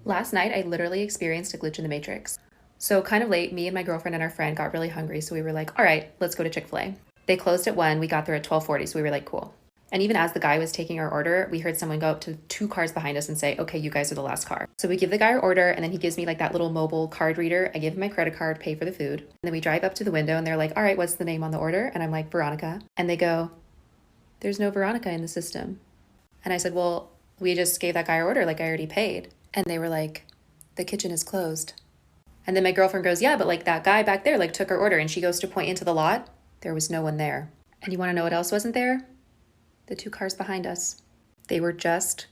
Last night, I literally experienced a glitch in the Matrix. So, kind of late, me and my girlfriend and our friend got really hungry, so we were like, all right, let's go to Chick-fil-A. They closed at 1, we got there at 12:40, so we were like, cool. And even as the guy was taking our order, we heard someone go up to 2 cars behind us and say, okay, you guys are the last car. So we give the guy our order, and then he gives me like that little mobile card reader. I give him my credit card, pay for the food. And then we drive up to the window, and they're like, all right, what's the name on the order? And I'm like, Veronica. And they go, there's no Veronica in the system. And I said, well, we just gave that guy our order, like I already paid. And they were like, the kitchen is closed. And then my girlfriend goes, yeah, but like that guy back there like took our order, and she goes to point into the lot. There was no one there. And you want to know what else wasn't there? The 2 cars behind us. They were just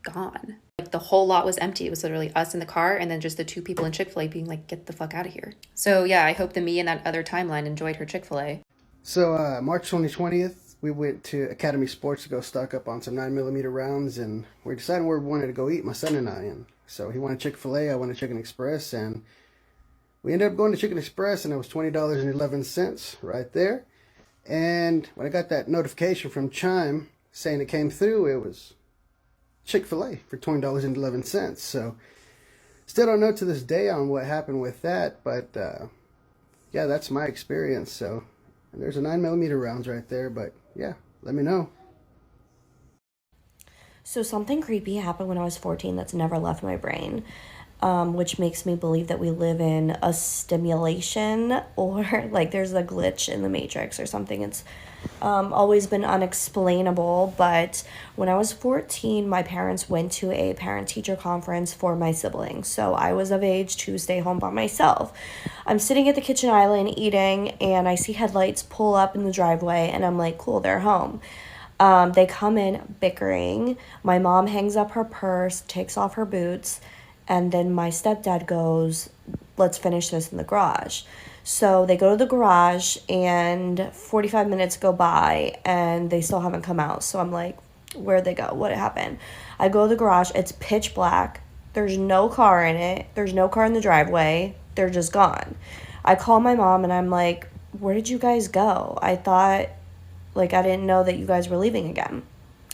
gone. Like the whole lot was empty. It was literally us in the car and then just the 2 people in Chick-fil-A being like, get the fuck out of here. So yeah, I hope the me in that other timeline enjoyed her Chick-fil-A. So March 2020th, we went to Academy Sports to go stock up on some 9mm rounds, and we're deciding where we wanted to go eat, my son and I. And so he wanted Chick-fil-A, I wanted Chicken Express, and we ended up going to Chicken Express, and it was $20.11 right there. And when I got that notification from Chime saying it came through, it was Chick-fil-A for $20.11. So still don't know to this day on what happened with that, but yeah, that's my experience. So and there's a 9mm rounds right there, but yeah, let me know. So something creepy happened when I was 14 that's never left my brain, which makes me believe that we live in a stimulation or like there's a glitch in the Matrix or something. It's always been unexplainable, but when I was 14, my parents went to a parent-teacher conference for my siblings, so I was of age to stay home by myself. I'm sitting at the kitchen island eating, and I see headlights pull up in the driveway, and I'm like, cool, they're home. They come in bickering. My mom hangs up her purse, takes off her boots, and then my stepdad goes, let's finish this in the garage. So they go to the garage, and 45 minutes go by, and they still haven't come out. So I'm like, where'd they go? What happened? I go to the garage. It's pitch black. There's no car in it. There's no car in the driveway. They're just gone. I call my mom, and I'm like, where did you guys go? I thought, like, I didn't know that you guys were leaving again.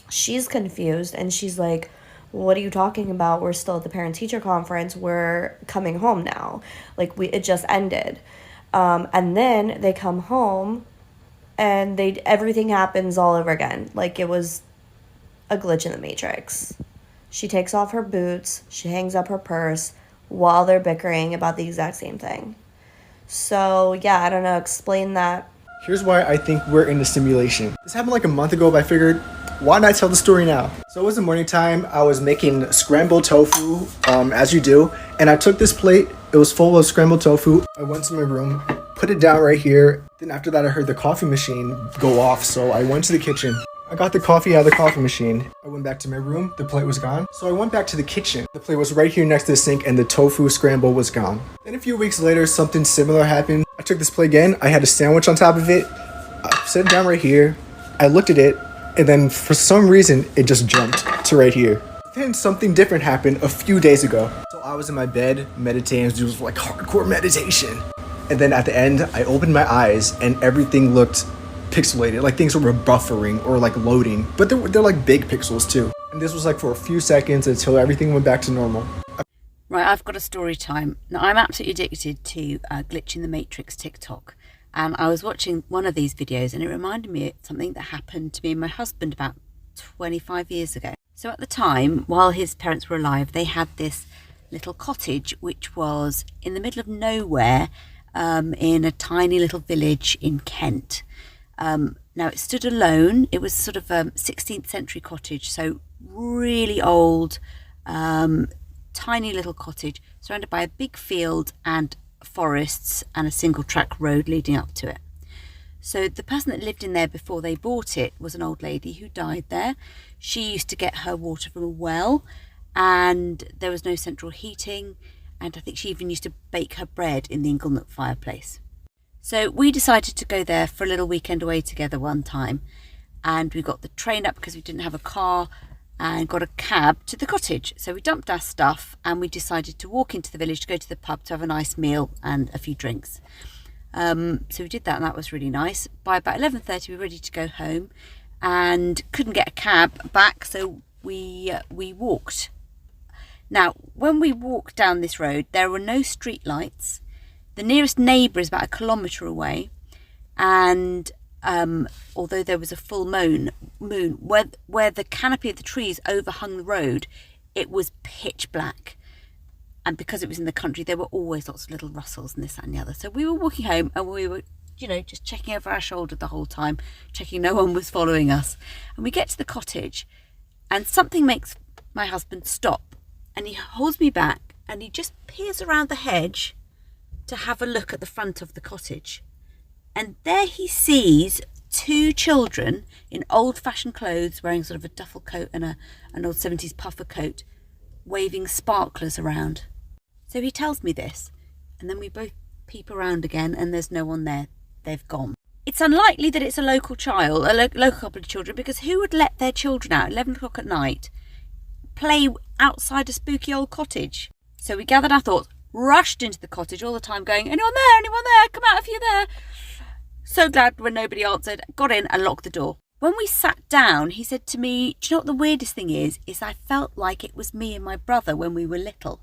She's confused, and she's like, what are you talking about? We're still at the parent-teacher conference. We're coming home now. Like, it just ended. And then they come home, and everything happens all over again. Like, it was a glitch in the Matrix. She takes off her boots. She hangs up her purse while they're bickering about the exact same thing. So, yeah, I don't know. Explain that. Here's why I think we're in the simulation. This happened like a month ago, but I figured, why not tell the story now? So it was the morning time. I was making scrambled tofu, as you do, and I took this plate. It was full of scrambled tofu. I went to my room, put it down right here. Then after that, I heard the coffee machine go off, so I went to the kitchen. I got the coffee out of the coffee machine. I went back to my room. The plate was gone. So I went back to the kitchen. The plate was right here next to the sink, and the tofu scramble was gone. Then a few weeks later, something similar happened. I took this plate again. I had a sandwich on top of it. I set it down right here. I looked at it, and then for some reason, it just jumped to right here. Then something different happened a few days ago. So I was in my bed meditating. It was like hardcore meditation. And then at the end, I opened my eyes, and everything looked pixelated, like things were buffering or like loading, but they're like big pixels too. And this was like for a few seconds until everything went back to normal. Right, I've got a story time. Now, I'm absolutely addicted to Glitch in the Matrix TikTok, and I was watching one of these videos, and it reminded me of something that happened to me and my husband about 25 years ago. So at the time, while his parents were alive, they had this little cottage which was in the middle of nowhere, in a tiny little village in Kent. Now it stood alone. It was sort of a 16th century cottage, so really old, tiny little cottage surrounded by a big field and forests and a single track road leading up to it. So the person that lived in there before they bought it was an old lady who died there. She used to get her water from a well, and there was no central heating, and I think she even used to bake her bread in the Inglenook fireplace. So we decided to go there for a little weekend away together one time, and we got the train up because we didn't have a car, and got a cab to the cottage. So we dumped our stuff, and we decided to walk into the village to go to the pub to have a nice meal and a few drinks. So we did that, and that was really nice. By about 11:30 we were ready to go home, and couldn't get a cab back, so we walked. Now, when we walked down this road, there were no street lights. The nearest neighbour is about 1 kilometre away. And although there was a full moon, where the canopy of the trees overhung the road, it was pitch black. And because it was in the country, there were always lots of little rustles and this, that and the other. So we were walking home and we were, just checking over our shoulder the whole time, checking no one was following us. And we get to the cottage and something makes my husband stop. And he holds me back and he just peers around the hedge to have a look at the front of the cottage. And there he sees 2 children in old-fashioned clothes, wearing sort of a duffel coat and an old 70s puffer coat, waving sparklers around. So he tells me this, and then we both peep around again, and there's no one there. They've gone. It's unlikely that it's a local child, a local couple of children, because who would let their children out at 11 o'clock at night play outside a spooky old cottage? So we gathered our thoughts, rushed into the cottage all the time going, anyone there? Anyone there? Come out if you're there. So glad when nobody answered, got in and locked the door. When we sat down, he said to me, do you know what the weirdest thing is I felt like it was me and my brother when we were little.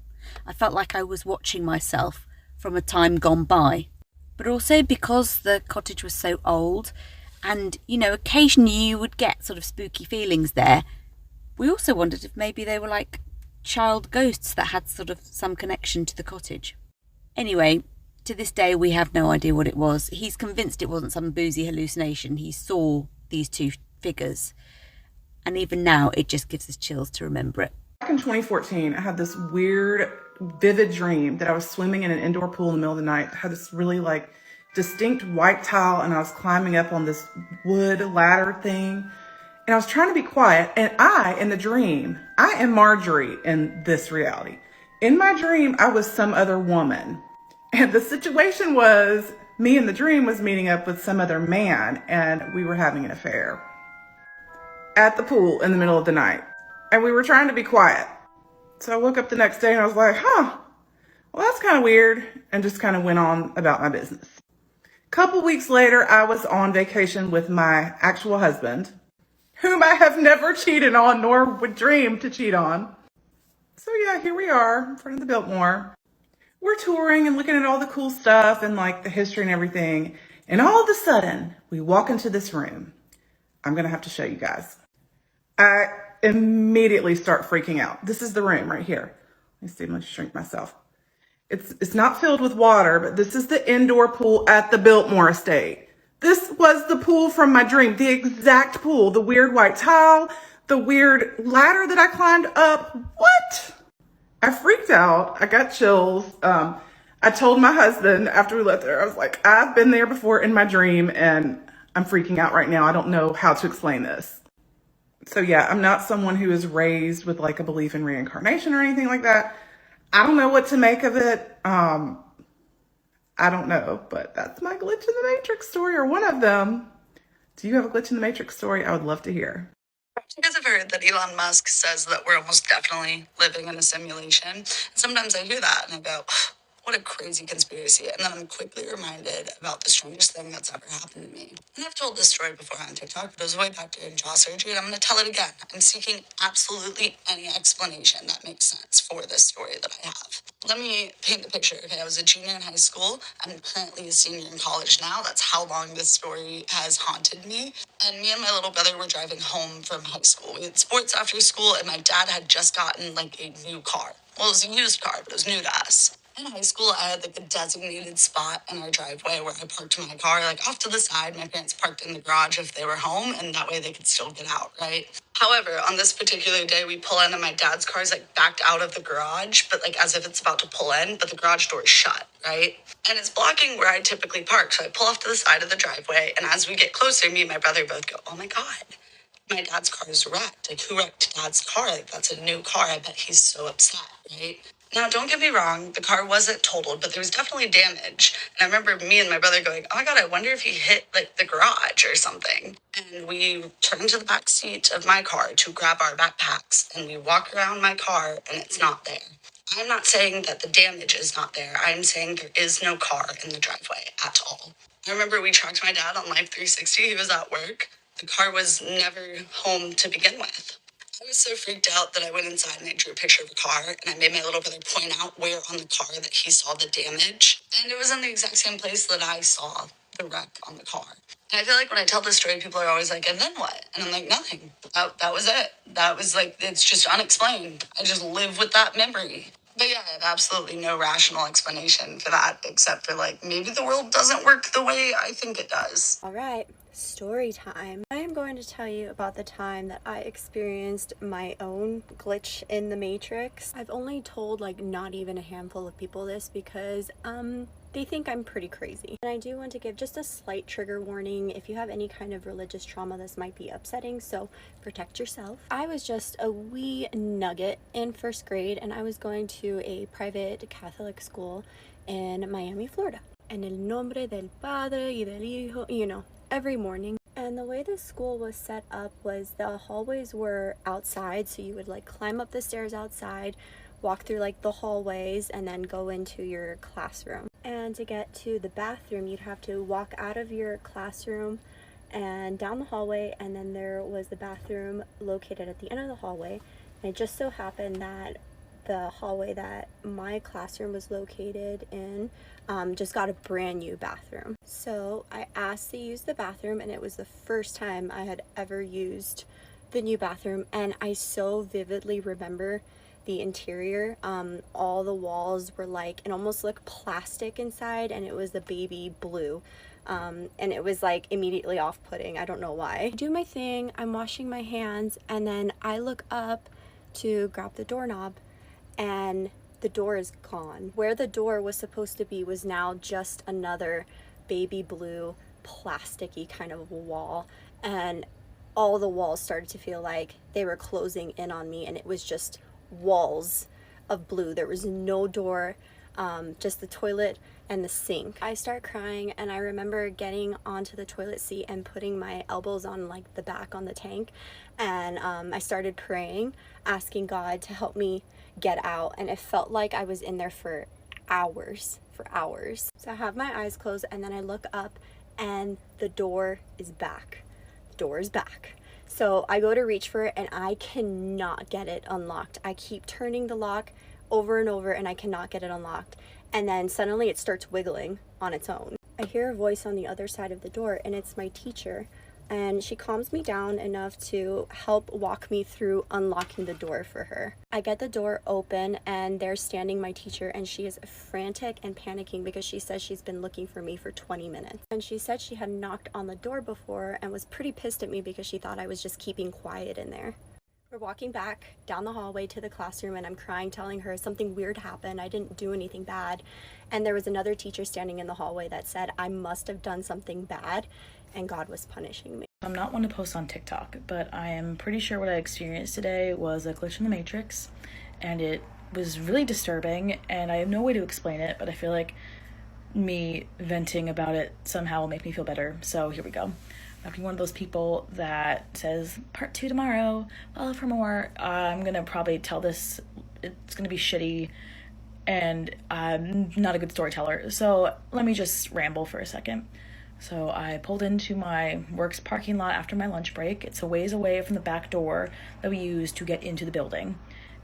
I felt like I was watching myself from a time gone by. But also because the cottage was so old and, occasionally you would get sort of spooky feelings there, we also wondered if maybe they were like child ghosts that had sort of some connection to the cottage. Anyway, to this day, we have no idea what it was. He's convinced it wasn't some boozy hallucination. He saw these 2 figures. And even now, it just gives us chills to remember it. Back in 2014, I had this weird, vivid dream that I was swimming in an indoor pool in the middle of the night. I had this really distinct white towel and I was climbing up on this wood ladder thing. And I was trying to be quiet. And in the dream, I am Marjorie in this reality. In my dream, I was some other woman. And the situation was, me in the dream was meeting up with some other man and we were having an affair at the pool in the middle of the night. And we were trying to be quiet. So I woke up the next day and I was like, well, that's kind of weird. And just kind of went on about my business. A couple weeks later, I was on vacation with my actual husband, whom I have never cheated on nor would dream to cheat on. So yeah, here we are in front of the Biltmore. We're touring and looking at all the cool stuff and the history and everything. And all of a sudden, we walk into this room. I'm going to have to show you guys. I immediately start freaking out. This is the room right here. Let me see, I'm going to shrink myself. It's not filled with water, but this is the indoor pool at the Biltmore estate. This was the pool from my dream, the exact pool, the weird white tile, the weird ladder that I climbed up. What? I freaked out. I got chills. I told my husband after we left there, I was like, I've been there before in my dream and I'm freaking out right now. I don't know how to explain this. So yeah, I'm not someone who is raised with a belief in reincarnation or anything like that. I don't know what to make of it. I don't know, but that's my glitch in the Matrix story, or one of them. Do you have a glitch in the Matrix story? I would love to hear. You guys have heard that Elon Musk says that we're almost definitely living in a simulation. And sometimes I hear that and I go, what a crazy conspiracy. And then I'm quickly reminded about the strangest thing that's ever happened to me. And I've told this story before on TikTok, but it was way back during jaw surgery, and I'm going to tell it again. I'm seeking absolutely any explanation that makes sense for this story that I have. Let me paint the picture. Okay, I was a junior in high school. I'm currently a senior in college now. That's how long this story has haunted me. And me and my little brother were driving home from high school. We had sports after school, and my dad had just gotten a new car. Well, it was a used car, but it was new to us. In high school, I had a designated spot in our driveway where I parked my car, off to the side. My parents parked in the garage if they were home, and that way they could still get out, right? However, on this particular day, we pull in and my dad's car is backed out of the garage, but as if it's about to pull in, but the garage door is shut, right? And it's blocking where I typically park. So I pull off to the side of the driveway, and as we get closer, me and my brother both go, oh my God, my dad's car is wrecked. Who wrecked dad's car? That's a new car. I bet he's so upset, right? Now, don't get me wrong, the car wasn't totaled, but there was definitely damage. And I remember me and my brother going, oh my God, I wonder if he hit the garage or something. And we turned to the back seat of my car to grab our backpacks, and we walk around my car and it's not there. I'm not saying that the damage is not there. I'm saying there is no car in the driveway at all. I remember we tracked my dad on Life 360. He was at work. The car was never home to begin with. I was so freaked out that I went inside and I drew a picture of a car and I made my little brother point out where on the car that he saw the damage. And it was in the exact same place that I saw the wreck on the car. And I feel like when I tell this story, people are always like, and then what? And I'm like, nothing. That was it. That was like, it's just unexplained. I just live with that memory. But yeah, I have absolutely no rational explanation for that, except for like, maybe the world doesn't work the way I think it does. All right, story time. I am going to tell you about the time that I experienced my own glitch in the Matrix. I've only told like not even a handful of people this because they think I'm pretty crazy. And I do want to give just a slight trigger warning. If you have any kind of religious trauma, this might be upsetting, so protect yourself. I was just a wee nugget in first grade and I was going to a private Catholic school in Miami, Florida. En el nombre del Padre y del Hijo, you know, every morning. And the way the school was set up was the hallways were outside, so you would like climb up the stairs outside, walk through like the hallways, and then go into your classroom. And to get to the bathroom, you'd have to walk out of your classroom and down the hallway, and then there was the bathroom located at the end of the hallway. And it just so happened that the hallway that my classroom was located in just got a brand new bathroom. So I asked to use the bathroom, and it was the first time I had ever used the new bathroom, and I so vividly remember the interior. All the walls were like, it almost looked plastic inside, and it was the baby blue. And it was like immediately off-putting. I don't know why. I do my thing, I'm washing my hands, and then I look up to grab the doorknob, and the door is gone. Where the door was supposed to be was now just another baby blue plasticky kind of wall, and all the walls started to feel like they were closing in on me, and it was just walls of blue. There was no door, just the toilet and the sink. I start crying, and I remember getting onto the toilet seat and putting my elbows on like the back on the tank, and I started praying, asking God to help me get out, and it felt like I was in there for hours. So I have my eyes closed, and then I look up, and the door is back. So I go to reach for it, and I cannot get it unlocked. I keep turning the lock over and over, and I cannot get it unlocked. And then suddenly it starts wiggling on its own. I hear a voice on the other side of the door, and it's my teacher. And she calms me down enough to help walk me through unlocking the door for her. I get the door open, and there's standing my teacher, and she is frantic and panicking because she says she's been looking for me for 20 minutes. And she said she had knocked on the door before and was pretty pissed at me because she thought I was just keeping quiet in there. We're walking back down the hallway to the classroom, and I'm crying, telling her something weird happened. I didn't do anything bad. And there was another teacher standing in the hallway that said I must have done something bad, and God was punishing me. I'm not one to post on TikTok, but I am pretty sure what I experienced today was a glitch in the Matrix, and it was really disturbing, and I have no way to explain it, but I feel like me venting about it somehow will make me feel better. So here we go. I'm one of those people that says part 2 tomorrow, follow for more. I'm gonna probably tell this, it's gonna be shitty, and I'm not a good storyteller, so let me just ramble for a second. So I pulled into my work's parking lot after my lunch break. It's a ways away from the back door that we use to get into the building.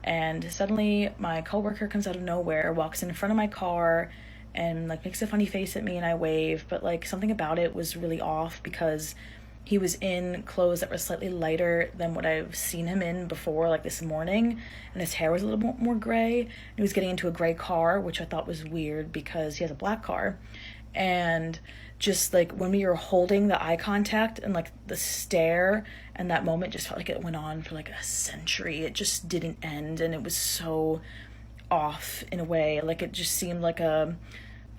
And suddenly my coworker comes out of nowhere, walks in front of my car, and like makes a funny face at me, and I wave, but like something about it was really off because he was in clothes that were slightly lighter than what I've seen him in before, like this morning, and his hair was a little more gray, and he was getting into a gray car, which I thought was weird because he has a black car. And just like when we were holding the eye contact and like the stare, and that moment just felt like it went on for like a century. It just didn't end, and it was so off in a way. Like it just seemed like a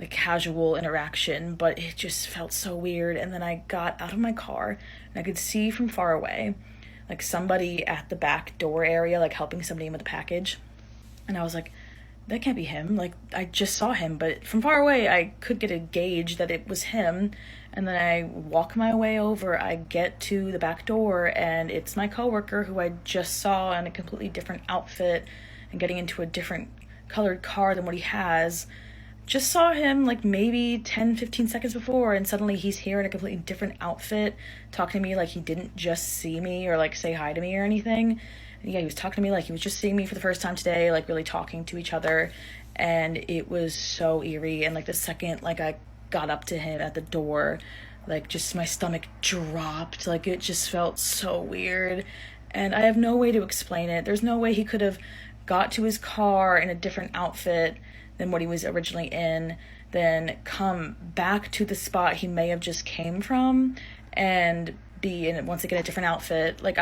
casual interaction, but it just felt so weird. And then I got out of my car, and I could see from far away like somebody at the back door area, like helping somebody in with a package, and I was like, that can't be him. Like I just saw him, but from far away I could get a gauge that it was him. And then I walk my way over, I get to the back door, and it's my coworker who I just saw in a completely different outfit and getting into a different colored car than what he has. Just saw him like maybe 10-15 seconds before, and suddenly he's here in a completely different outfit talking to me like he didn't just see me or like say hi to me or anything. And And yeah, he was talking to me like he was just seeing me for the first time today, like really talking to each other. And it was so eerie. And like the second like I got up to him at the door, like just my stomach dropped. Like it just felt so weird. And I have no way to explain it. There's no way he could have got to his car in a different outfit than what he was originally in, then come back to the spot he may have just came from and be in once again a different outfit. Like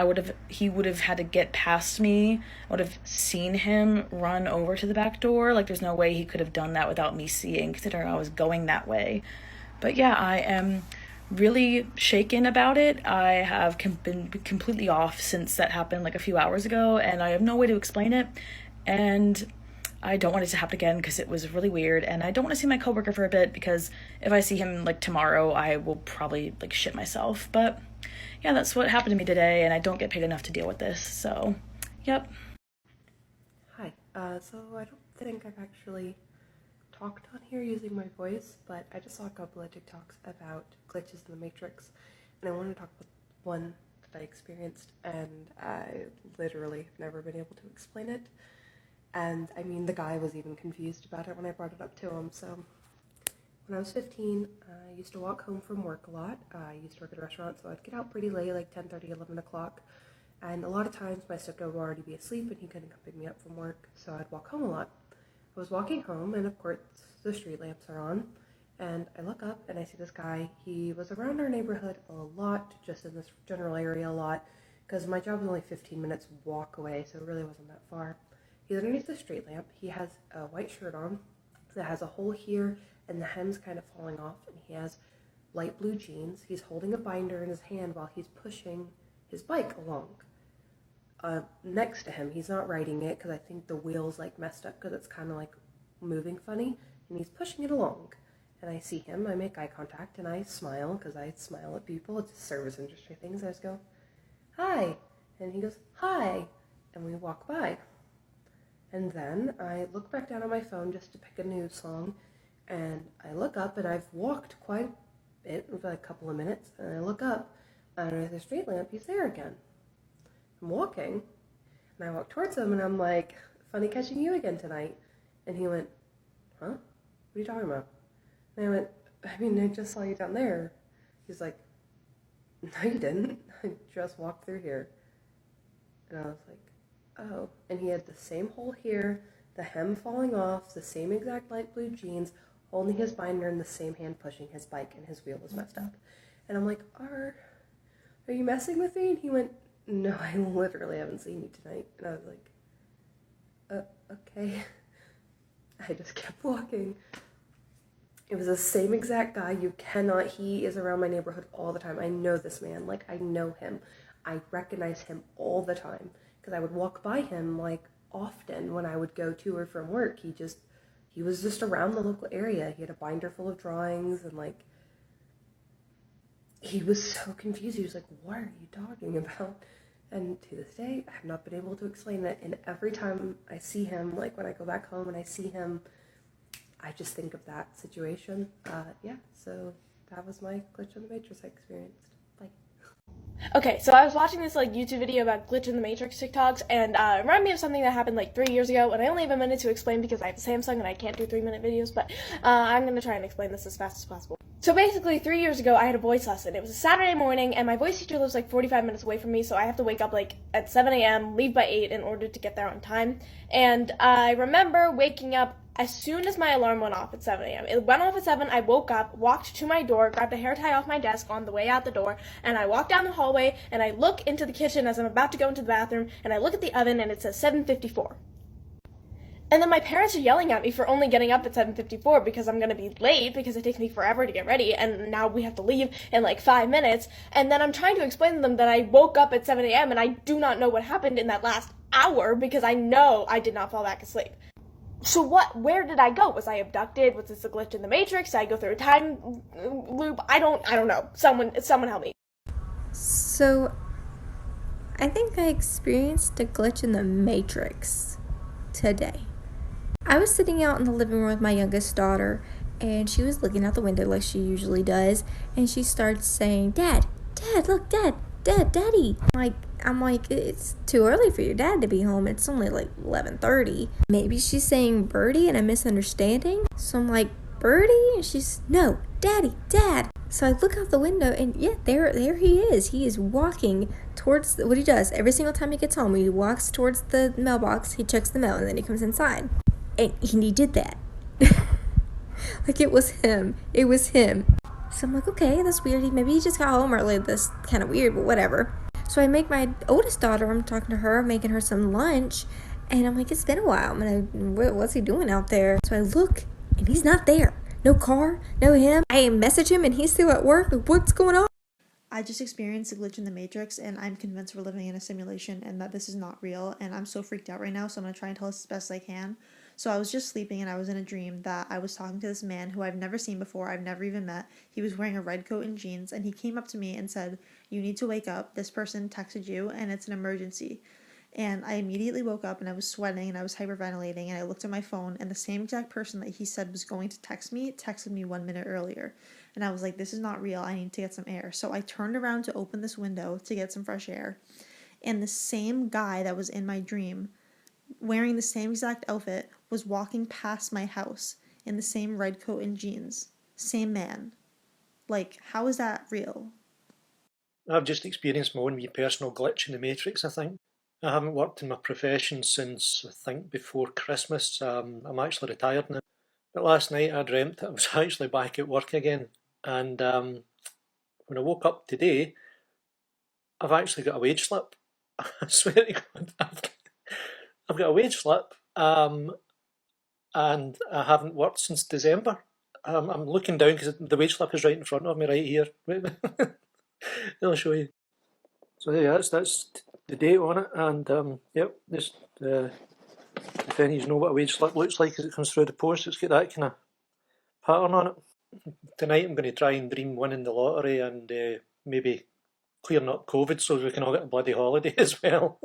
he would have had to get past me. I would have seen him run over to the back door. Like there's no way he could have done that without me seeing, considering I was going that way. But yeah, I am really shaken about it. I have been completely off since that happened like a few hours ago, and I have no way to explain it. And I don't want it to happen again because it was really weird, and I don't want to see my coworker for a bit because if I see him like tomorrow, I will probably like shit myself. But yeah, that's what happened to me today, and I don't get paid enough to deal with this. So, yep. Hi. So I don't think I've actually talked on here using my voice, but I just saw a couple of TikToks about glitches in the Matrix, and I want to talk about one that I experienced, and I literally have never been able to explain it. And I mean, the guy was even confused about it when I brought it up to him. So when I was 15, I used to walk home from work a lot. I used to work at a restaurant, so I'd get out pretty late, like 10:30, 11 o'clock. And a lot of times my stepdad would already be asleep and he couldn't come pick me up from work, so I'd walk home a lot. I was walking home, and of course the street lamps are on, and I look up and I see this guy. He was around our neighborhood a lot, just in this general area a lot, because my job was only 15 minutes walk away, so it really wasn't that far. He's underneath the street lamp. He has a white shirt on that has a hole here, and the hem's kind of falling off, and he has light blue jeans. He's holding a binder in his hand while he's pushing his bike along. Next to him, he's not riding it because I think the wheel's like messed up because it's kind of like moving funny, and he's pushing it along. And I see him, I make eye contact, and I smile because I smile at people. It's a service industry thing, so I just go, "Hi," and he goes, "Hi," and we walk by. And then I look back down on my phone just to pick a news song, and I look up, and I've walked quite a bit, for like a couple of minutes, and I look up, and underneath the street lamp, he's there again. I'm walking, and I walk towards him, and I'm like, "Funny catching you again tonight." And he went, "Huh? What are you talking about?" And I went, "I mean, I just saw you down there." He's like, "No, you didn't. I just walked through here." And I was like, "Oh." And he had the same hole here, the hem falling off, the same exact light blue jeans, holding his binder in the same hand, pushing his bike, and his wheel was messed up. And I'm like, are you messing with me?" And he went, "No, I literally haven't seen you tonight." And I was like, okay. I just kept walking. It was the same exact guy. He is around my neighborhood all the time. I know this man, like I know him. I recognize him all the time because I would walk by him like often when I would go to or from work. He was just around the local area. He had a binder full of drawings, and like, he was so confused. He was like, "What are you talking about?" And to this day, I have not been able to explain it. And every time I see him, like when I go back home and I see him, I just think of that situation. Yeah, so that was my glitch in the Matrix I experienced. Bye. Okay, so I was watching this like YouTube video about glitch in the Matrix TikToks, and it reminded me of something that happened like 3 years ago, and I only have a minute to explain because I have a Samsung and I can't do 3-minute videos, but I'm going to try and explain this as fast as possible. So basically, 3 years ago, I had a voice lesson. It was a Saturday morning, and my voice teacher lives like 45 minutes away from me, so I have to wake up like at 7 a.m., leave by 8 in order to get there on time. And I remember waking up as soon as my alarm went off at 7 a.m. It went off at 7, I woke up, walked to my door, grabbed a hair tie off my desk on the way out the door, and I walked down the hallway, and I look into the kitchen as I'm about to go into the bathroom, and I look at the oven, and it says 7:54. And then my parents are yelling at me for only getting up at 7:54 because I'm going to be late because it takes me forever to get ready, and now we have to leave in like 5 minutes. And then I'm trying to explain to them that I woke up at 7 a.m. and I do not know what happened in that last hour because I know I did not fall back asleep. So where did I go? Was I abducted? Was this a glitch in the Matrix? Did I go through a time loop? I don't know. Someone help me. So I think I experienced a glitch in the Matrix today. I was sitting out in the living room with my youngest daughter, and she was looking out the window like she usually does, and she starts saying, "Dad, look, Dad, Daddy." Like, I'm like, it's too early for your dad to be home. It's only like 11:30. Maybe she's saying Birdie and I'm misunderstanding. So I'm like, Birdie? And she's, no, Daddy, Dad. So I look out the window and yeah, there he is. He is walking towards what he does every single time he gets home. He walks towards the mailbox, he checks the mail, and then he comes inside. And he did that. Like it was him. It was him. So I'm like, okay, that's weird. Maybe he just got home early. That's kind of weird, but whatever. So I make my oldest daughter, I'm talking to her, making her some lunch. And I'm like, it's been a while. What's he doing out there? So I look, and he's not there. No car, no him. I message him, and he's still at work. Like, what's going on? I just experienced a glitch in the Matrix, and I'm convinced we're living in a simulation and that this is not real. And I'm so freaked out right now, so I'm going to try and tell this as best as I can. So I was just sleeping, and I was in a dream that I was talking to this man who I've never seen before. I've never even met. He was wearing a red coat and jeans, and he came up to me and said, "You need to wake up. This person texted you, and it's an emergency." And I immediately woke up, and I was sweating, and I was hyperventilating, and I looked at my phone, and the same exact person that he said was going to text me texted me 1 minute earlier. And I was like, this is not real. I need to get some air. So I turned around to open this window to get some fresh air. And the same guy that was in my dream, wearing the same exact outfit, was walking past my house in the same red coat and jeans. Same man. Like, how is that real? I've just experienced my own wee personal glitch in the Matrix, I think. I haven't worked in my profession since, I think, before Christmas. I'm actually retired now. But last night I dreamt that I was actually back at work again. And when I woke up today, I've actually got a wage slip. I swear to God, I've got a wage slip, and I haven't worked since December. I'm looking down because the wage slip is right in front of me, right here. I'll show you. So yeah, that's the date on it, and yep, just if any of you know what a wage slip looks like as it comes through the post, it's got that kind of pattern on it. Tonight I'm going to try and dream winning the lottery and maybe clearing up COVID so we can all get a bloody holiday as well.